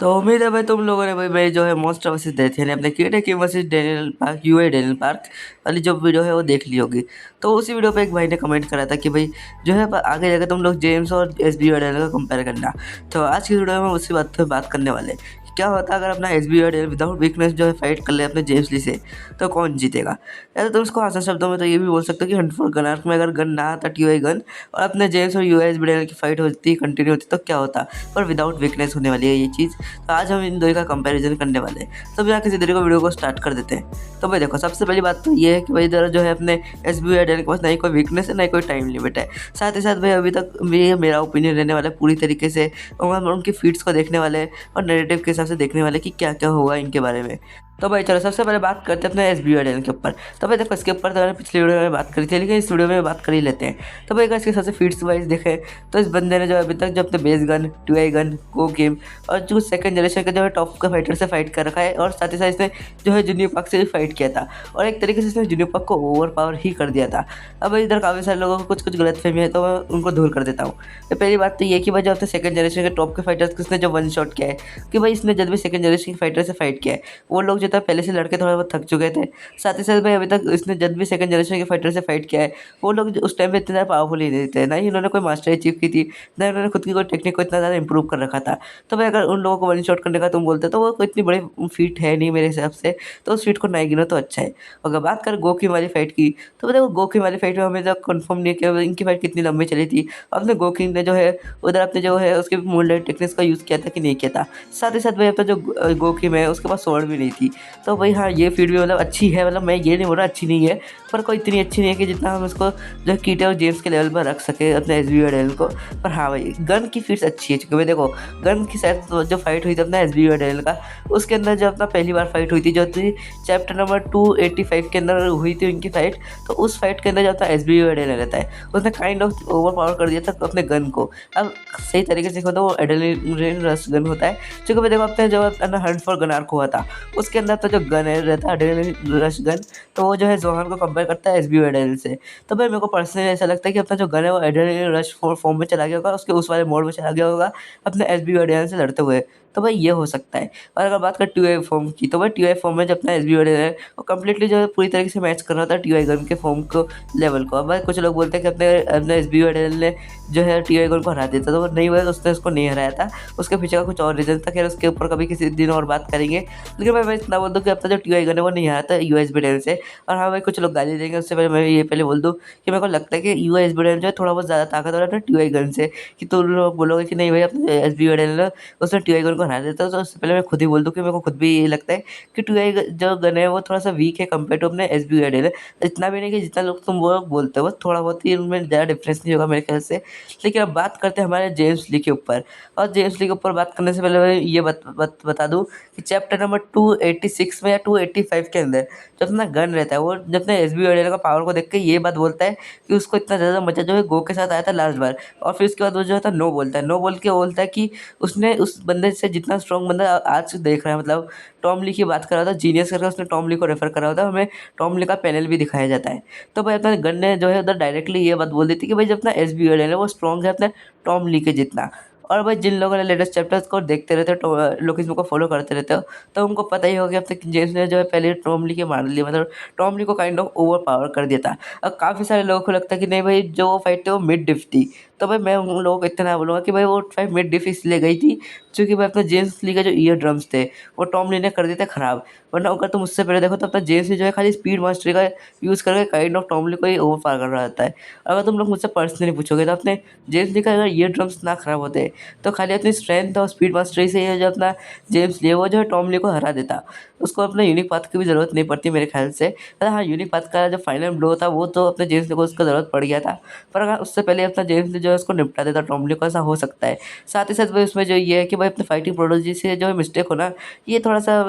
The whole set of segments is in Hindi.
तो उम्मीद है भाई तुम लोगों ने भाई मेरी जो है मोस्ट वर्सेस डेथ यानी अपने creator king versus Daniel Park यूए डेनियल पार्क वाली जो वीडियो है वो देख ली होगी। तो उसी वीडियो पे एक भाई ने कमेंट करा था कि भाई जो है आगे जाकर तुम लोग जेम्स और एसबी और डेनियल का कंपेयर करना। तो आज की वीडियो में हम उसी बात पे बात करने वाले हैं कि क्या होता है अगर अपना एसबी और डेनियल विदाउट वीकनेस जो है फाइट कर ले अपने जेम्स ली से, तो कौन जीतेगा। या तो तुम इसको आसान शब्दों में तो ये भी बोल सकते हो कि हंट फॉर गन आर्क में अगर गन ना आता टीओआई गन और अपने जेम्स और यूएस डेनियल की फाइट होती कंटिन्यू होती तो क्या होता, पर विदाउट वीकनेस होने वाली है ये चीज़। तो आज हम इन दोनों का कंपैरिजन करने वाले हैं। तो बिना किसी देरी को वीडियो को स्टार्ट कर देते हैं। तो भाई देखो, सबसे पहली बात तो ये है कि भाई इधर जो है अपने एस बी के पास ना ही कोई वीकनेस है ना ही कोई टाइम लिमिट है। साथ ही साथ भाई अभी तक ये मेरा ओपिनियन रहने वाला है पूरी तरीके से, और हम उनकी फीड्स को देखने वाले हैं और नैरेटिव के हिसाब से देखने वाले कि क्या क्या होगा इनके बारे में। तो भाई चलो सबसे पहले बात करते हैं अपने एस बी के ऊपर। तो भाई देखो, इसके ऊपर तो मैंने पिछली वीडियो में बात करी थी, लेकिन इस वीडियो में बात कर ही लेते हैं। तो भाई अगर इसके सबसे फीड्स वाइज देखें तो इस बंदे ने जो अभी तक जो अपने base gun, to gun, go game और जो सेकंड जनरेशन का जो है टॉप का फाइटर से फाइट कर रखा है, और साथ ही साथ इसने जो है जूनियर पाक से भी फाइट किया था, और एक तरीके से इसने जूनियर पाक को ओवर पावर ही कर दिया था। अब इधर काफ़ी सारे लोगों को कुछ कुछ गलत फहमी है, तो मैं उनको दूर कर देता हूँ। तो पहली बात तो ये कि भाई जो अपने सेकंड जनरेशन के टॉप के फाइटर्स को इसने जो वन शॉट किया है, कि भाई इसने जब भी सेकंड जनरेशन के फाइटर से फाइट किया है वो लोग जो था पहले से लड़के थोड़ा बहुत थक चुके थे। साथ ही साथ भाई अभी तक इसने जब भी सेकंड जनरेशन के फाइटर से फाइट किया है वो लोग उस टाइम पे इतने ज़्यादा पावरफुल ही नहीं थे, ना ही उन्होंने कोई मास्टरी अचीव की थी, ना उन्होंने खुद की कोई टेक्निक को इतना ज़्यादा इंप्रूव कर रखा था। तो भाई अगर उन लोगों को वन शॉट करने का तुम बोलते तो वो कोई इतनी बड़ी फीट है नहीं मेरे हिसाब से, तो उस फीट को नहीं गिनो तो अच्छा है। अगर बात करें गोकी वाली फाइट की, तो देखो गोकी वाली फाइट में हमें तक कंफर्म नहीं है कि इनकी फाइट कितनी लंबी चली थी। अपने गोकी ने जो है उधर अपने जो है उसके मूवमेंट टेक्निक्स का यूज़ किया था कि नहीं किया था। साथ ही साथ भाई अपना जो गोकी में उसके पास स्वॉर्ड भी नहीं थी। तो भाई हाँ, ये फीड भी मतलब अच्छी है, मतलब मैं ये नहीं बोल रहा अच्छी नहीं है, पर कोई इतनी अच्छी नहीं है कि जितना हम इसको जो है कीटे और जेम्स के लेवल पर रख सके अपने एस बी डेनियल को। पर हाँ भाई, गन की फीड्स अच्छी है, क्योंकि भाई देखो गन की साथ तो जो फाइट हुई थी अपना एस बी डेनियल का, उसके अंदर जो अपना पहली बार फाइट हुई थी जो थी चैप्टर नंबर 285 के अंदर हुई थी उनकी फाइट। तो उस फाइट के अंदर जो अपना एस बी डेनियल रहता है उसने काइंड ऑफ ओवर पावर कर दिया था अपने गन को। अब सही तरीके से तो वो एड्रेनलिन रश गन होता है, क्योंकि भाई देखो अपने जो अपना हंट फॉर गन आर्क हुआ था उसके अंदर तो जो गन है रहता है एड्रेनलिन रश गन, तो वो जो है जोहान को कंपेयर करता है एस बी एडेल से। तो भाई मेरे को पर्सनली ऐसा लगता है कि अपना जो गन है वो एड्रेनलिन रश फॉर्म में चला गया होगा, उसके उस वाले मोड में चला गया होगा अपने एस बी एडेल से लड़ते हुए। तो भाई ये हो सकता है। और अगर बात करें टी फॉर्म की, तो भाई टी फॉर्म में जो अपना एस बी एडेल है वो कम्प्लीटली जो है पूरी तरीके से मैच कर रहा था टी गन के फॉर्म को लेवल को। अब भाई कुछ लोग बोलते हैं कि अपने अपने एस बी एडेल ने जो है टी गन को हरा दिया था, तो वो नहीं हुआ, उसने उसको नहीं हराया था, उसके पीछे का कुछ और रीज़न था। खैर उसके ऊपर कभी किसी दिन और बात करेंगे। लेकिन मैं इतना बोल दूँ कि अपना जो टी गन है वो नहीं आया था यूएसबी डेल से। और हाँ भाई, कुछ लोग गाली देंगे, उससे पहले मैं ये पहले बोल दूँ कि मेरे को लगता है कि यूएसबी डेल जो है थोड़ा बहुत ज़्यादा ताकतवर है अपने टी गन से। कि तुम लोग बोलोगे कि नहीं भाई अपने एस बी डेल ने उसने टी गन को हरा देता है, तो उससे पहले मैं खुद ही बोल दूँ कि मेरे को खुद भी ये लगता है कि टी जो गन है वो थोड़ा सा वीक है कम्पेयर टू अपने एस बी डेल है। इतना भी नहीं कि जितना लोग तुम वो बोलते हो, थोड़ा बहुत ही उनमें ज़्यादा डिफरेंस नहीं होगा मेरे ख्याल से। लेकिन अब बात करते हैं हमारे जेम्स ली के ऊपर। और जेम्स ली के ऊपर बात करने से पहले मैं ये बता दूँ कि चैप्टर नंबर 286 में या 285 के अंदर जो अपना गन रहता है वो जब अपने एस बी का पावर को देख के ये बात बोलता है कि उसको इतना ज़्यादा मजा जो है गो के साथ आया था लास्ट बार। और फिर उसके बाद वो जो था नो बोलता है, नो बोल के बोलता है कि उसने उस बंदे से जितना स्ट्रॉन्ग बंदा आज देख रहा है, मतलब टॉम ली की बात कर रहा था, जीनियस करके उसने टॉम ली को रेफर करा होता है, हमें टॉम ली का पैनल भी दिखाया जाता है। तो भाई अपना गन ने जो है उधर डायरेक्टली ये बात बोल दी थी कि भाई जो अपना एस बी है वो स्ट्रॉन्ग है अपने टॉम ली के जितना। और भाई जिन लोगों ने लेटेस्ट चैप्टर्स को देखते रहते हो, लोकेशन को फॉलो करते रहते हो, तो उनको पता ही होगा कि अब तक जेम्स ने जो है पहले टॉम ली के मार लिया, मतलब टॉम ली को काइंड ऑफ ओवर पावर कर दिया था। और काफ़ी सारे लोगों को लगता है कि नहीं भाई जो वो फाइट थी वो मिड डिफ थी। तो भाई मैं उन लोगों को इतना बोलूँगा कि भाई वो फाइट मिड डिफ इसलिए गई थी क्योंकि भाई अपना जेम्स ली के जो ईयर ड्रम्स थे वो टॉम ली ने कर दिए थे ख़राब। वरना अगर तुम उससे पहले देखो तो अपना जेम्स ली जो है खाली स्पीड मास्टरी का यूज़ करके काइंड ऑफ टॉम ली को ही ओवर पावर कर रहा होता है। अगर तुम लोग मुझसे पर्सनली पूछोगे तो अपने जेम्स ली का अगर ईयर ड्रम्स ना ख़राब होते तो खाली अपनी स्ट्रेंथ और स्पीड मास्टरी से ये जो अपना जेम्स ली वो जो है टॉम ली को हरा देता। उसको अपना यूनिक पाथ की भी ज़रूरत नहीं पड़ती मेरे ख्याल से। हाँ, यूनिक पाथ का जो फाइनल ब्लो था वो तो अपने जेम्स ली को उसका ज़रूरत पड़ गया था, पर अगर उससे पहले अपना जेम्स ली जो है उसको निपटा देता टॉम ली को, ऐसा हो सकता है। साथ ही साथ भाई उसमें जो ये है कि भाई अपने फाइटिंग प्रोडोलॉजी से जो है मिस्टेक होना, ये थोड़ा सा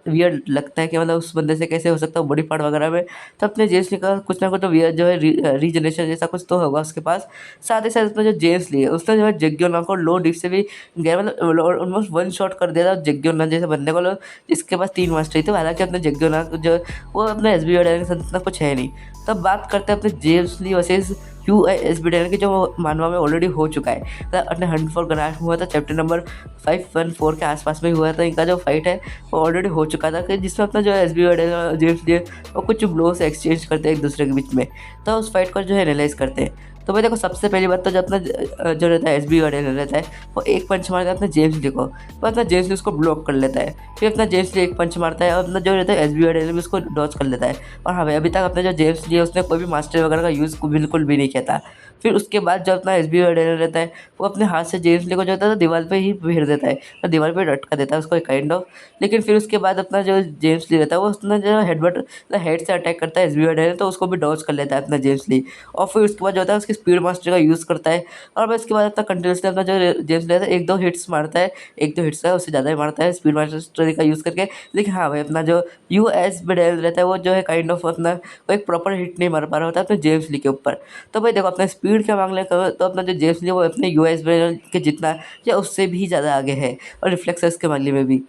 वियर्ड लगता है कि मतलब उस बंदे से कैसे हो सकता है बॉडी पार्ट वगैरह में। तो अपने जेम्स ली का कुछ ना कुछ तो वियर्ड जो है रीजनरेशन जैसा कुछ तो होगा उसके पास। साथ ही साथ उसमें जो जेम्स ली है उसने जो है जेग्योना को लो डिप से भी गया, मतलब ऑलमोस्ट वन शॉट कर दिया था जेग्योना जैसे बंदे को, जिसके पास 3 मास्टरी थे। हालांकि अपने जेग्योना जो वो अपने एस बी के साथ इतना कुछ है नहीं। तब बात करते हैं अपने जेम्स ली वर्सेस UASB डेनियल की जो मानवा में ऑलरेडी हो चुका है। तो अपने हंट फॉर ग्रांड हुआ था चैप्टर नंबर 514 के आसपास में ही हुआ था। इनका जो फाइट है वो ऑलरेडी हो चुका था कि जिसमें अपना जो एस बी और जेम्स डी वो कुछ ब्लोस एक्सचेंज करते हैं एक दूसरे के बीच में। तो उस फाइट को जो है एनालाइज करते हैं। तो भाई देखो सबसे पहली बात तो जो अपना जो रहता है एस बी रहता है वो एक पंच मारता है अपना जेम्स डी को, तो अपना जेम्स डी उसको ब्लॉक कर लेता है। फिर अपना जेम्स डी एक पंच मारता है और अपना जो रहता है एस बी भी उसको डॉच कर लेता है। और हाँ भाई अभी तक अपना जो जेम्स डी है उसने कोई भी मास्टर वगैरह का यूज़ बिल्कुल भी नहीं किया था। फिर उसके बाद जो अपना एस बी रहता है वो अपने हाथ से जेम्स डी को जो होता है तो दीवार पे ही फेर देता है, तो दीवार पे लटका देता है उसको काइंड ऑफ। लेकिन फिर उसके बाद अपना जो जेम्स ली रहता है वो उसने जो हेड से अटैक करता है एस बी तो उसको भी डॉच कर लेता है अपना जेम्स ली। और फिर उसके बाद जो होता है उसकी स्पीड मास्टर का यूज़ करता है। और बस इसके बाद अपना कंटिन्यूसली अपना जो जेम्स लेता है एक दो हिट्स मारता है, एक दो हिट्स है उससे ज़्यादा ही मारता है स्पीड मास्टर का यूज़ करके। लेकिन हाँ भाई अपना जो US बेडेल रहता है वो जो है काइंड ऑफ अपना वो एक प्रॉपर हिट नहीं मार पा रहा होता है अपने जेम्स ली के ऊपर। तो भाई देखो अपना स्पीड के मामले का तो अपना जो जेम्स ली वो अपने US बेडेल के जितना या उससे भी ज़्यादा आगे है, और रिफ्लेक्सेस के मामले में भी।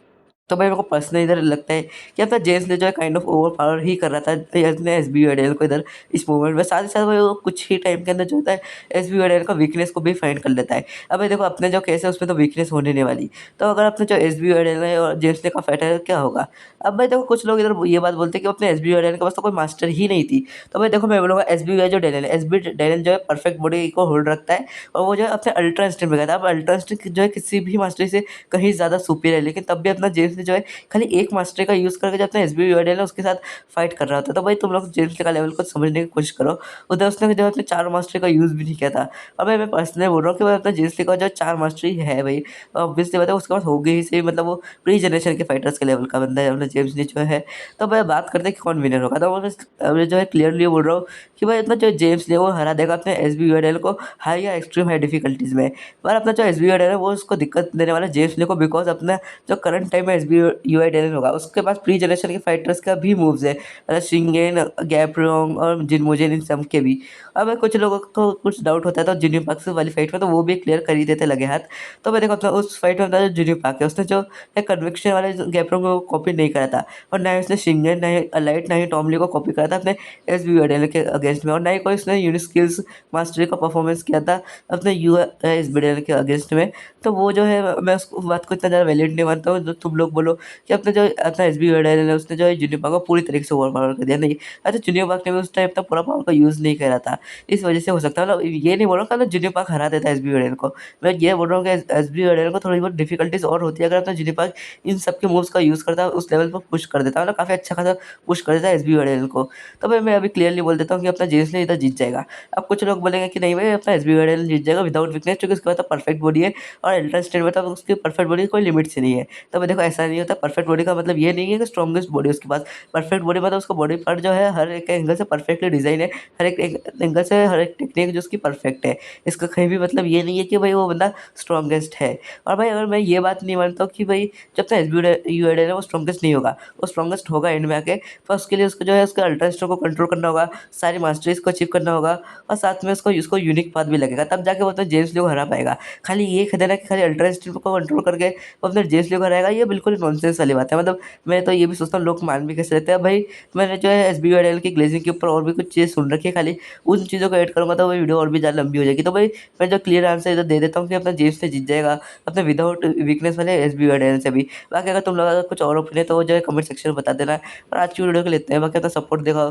तो भाई मेरे को पर्सनली इधर लगता है कि अपना जेम्स ले जो है काइंड ऑफ ओवर पावर ही कर रहा था अपने एस बी वाडेल को इधर इस मूवमेंट में। साथ ही साथ वो कुछ ही टाइम के अंदर जो होता है एस बी वाडेल का वीकनेस को भी फाइंड कर लेता है। अब भाई देखो अपने जो केस है उसमें तो वीकनेस होने नहीं वाली। तो अगर अपने जो एस बी वाडेल है और जेम्स ले का फाइट है क्या होगा। अब भाई देखो कुछ लोग इधर ये बात बोलते हैं कि अपने एस बी वाडेल के पास तो कोई मास्टर ही नहीं थी। तो भाई देखो मैं बोलूँगा एस बी जो डेनियल है एस बी डेनियल जो है परफेक्ट बॉडी को होल्ड रखता है, और वो जो है अपने अल्ट्रा इंस्टेंट में गया था। अब अल्ट्रा इंस्टेंट जो है किसी भी मास्टर से कहीं ज़्यादा सुपीरियर है, लेकिन तब भी अपना जेम्स ने जो है खाली एक मास्टर का यूज़ करके जो अपना एस बी है उसके साथ फाइट कर रहा होता है। तो भाई तुम लोग जेम्स का लेवल को समझने की कोशिश करो। उधर उसने जो अपने 4 मास्टर का यूज़ भी नहीं किया था। और भाई मैं पर्सनली बोल रहा हूँ कि भाई अपना जेम्स का जो 4 मास्टरी है भाई, ऑब्वियसली बात है उसके पास होगी ही सही, मतलब वो प्री जनरेशन के फाइटर्स के लेवल का बंदा है अपना जेम्स ली जो है। तो भाई बात करते हैं कि कौन विनर होगा, तो मैं जो है क्लियरली बोल रहा हूँ कि भाई अपना जो जेम्स ली है वो हरा देगा अपने एस बी को हाई या एक्सट्रीम हाई डिफिकल्टीज़ में। पर अपना जो एस बी है वो उसको दिक्कत देने वाला जेम्स ली को, बिकॉज अपना जो करंट टाइम में एस बी डेनियल होगा उसके पास प्री जनरेशन के फाइटर्स का भी मूव्स है, मतलब शिंगेन गैप्रोंग और जिनमोजेन इन सब के भी। अब कुछ लोगों को कुछ डाउट होता है तो जूनियर पार्क से वाली फाइट में तो वो भी क्लियर कर ही देते लगे हाथ। तो मैं देखो अपना उस फाइट में अपना जो जूनियर पार्क है उसने जो है कन्विक्शन वाले गैप्रोंग को कॉपी नहीं करा था, और ना ही उसने शिंगेन ना ही अलाइट ना ही टॉमली को कॉपी करा था अपने एस बी डेनियल के अगेंस्ट में, और ना ही कोई उसने यूनिक स्किल्स मास्टरी का परफॉर्मेंस किया था अपने यू एस बी डेनियल के अगेंस्ट में। तो वो जो है मैं उस बात को इतना ज़्यादा वैलिड नहीं मानता हूँ जो तुम लोग बोलो कि अपने जो अपना एस बी है उसने जो है जूनियर पार्क को पूरी तरीके से ओवर पावर कर दिया। नहीं, अच्छा जूनियर पार्क ने भी उस टाइम तक पूरा पावर का यूज़ नहीं करा था, इस वजह से हो सकता है। मतलब ये नहीं बोल रहा हूँ कि जूनियर पार्क हरा देता है एस बी को, मैं ये बोल रहा हूँ कि एस बी को थोड़ी बहुत डिफिकल्टीज और होती है अगर अपना जूनियर पार्क इन सब के मूव्स का यूज़ करता है उस लेवल पर पुश कर देता है, मतलब काफ़ी अच्छा खासा पुश कर देता है एस बी को। तो भाई मैं अभी क्लियरली बोल देता हूँ कि अपना जेम्स ने इधर जीत जाएगा। अब कुछ लोग बोलेंगे कि नहीं भाई अपना एस बी जीत जाएगा विदाउट वीकनेस, क्योंकि उसके पास तो परफेक्ट बॉडी है, और अल्ट्रा स्टेट में तो उसकी परफेक्ट बॉडी कोई लिमिट से नहीं है। तो भाई देखो ऐसा नहीं होता, परफेक्ट बॉडी का मतलब ये नहीं है कि स्ट्रॉन्गेस्ट बॉडी उसके पास। परफेक्ट बॉडी मतलब उसका बॉडी पार्ट जो है हर एक एंगल से परफेक्टली डिज़ाइन है, हर एक एंगल से हर एक टेक्निक जो उसकी परफेक्ट है। इसका कहीं भी मतलब ये नहीं है कि भाई वो बंदा स्ट्रॉन्गेस्ट है। और भाई अगर मैं ये बात नहीं मानता हूँ कि भाई जब तक एस बी यू है वो स्ट्रॉन्गेस्ट नहीं होगा, वो स्ट्रॉन्गेस्ट होगा एंड में आके। पर उसके लिए उसको जो है उसका अल्ट्रा स्ट्रोक को कंट्रोल करना होगा, सारी मास्टरीज को अचीव करना होगा, और साथ में उसको यूनिक पाथ भी लगेगा, तब जाके वो अपने जेम्स ली को हरा पाएगा। खाली ये कहना कि खाली अल्ट्रा स्ट्रोक को कंट्रोल करके वो अपने जेम्स ली को हराएगा, ये बिल्कुल नॉनसेंस वाली बात है। मतलब मैं तो ये भी सोचता हूँ लोग मान भी कैसे लेते हैं भाई। मैंने जो है एस बी की ग्लेजिंग के ऊपर और भी कुछ चीज़ सुन रखी है, खाली उन चीज़ों को ऐड करूँगा तो वो वीडियो और भी ज़्यादा लंबी हो जाएगी। तो भाई मैं जो क्लियर आंसर इधर दे देता हूँ कि अपना जेम्स ने जीत जाएगा अपने विदाउट वीकनेस वाले एस बी से भी। बाकी अगर तुम लोग कुछ और ओपिनियन तो वो जो है कमेंट सेक्शन में बता देना। और आज की वीडियो को लेते हैं, बाकी तो सपोर्ट देखो।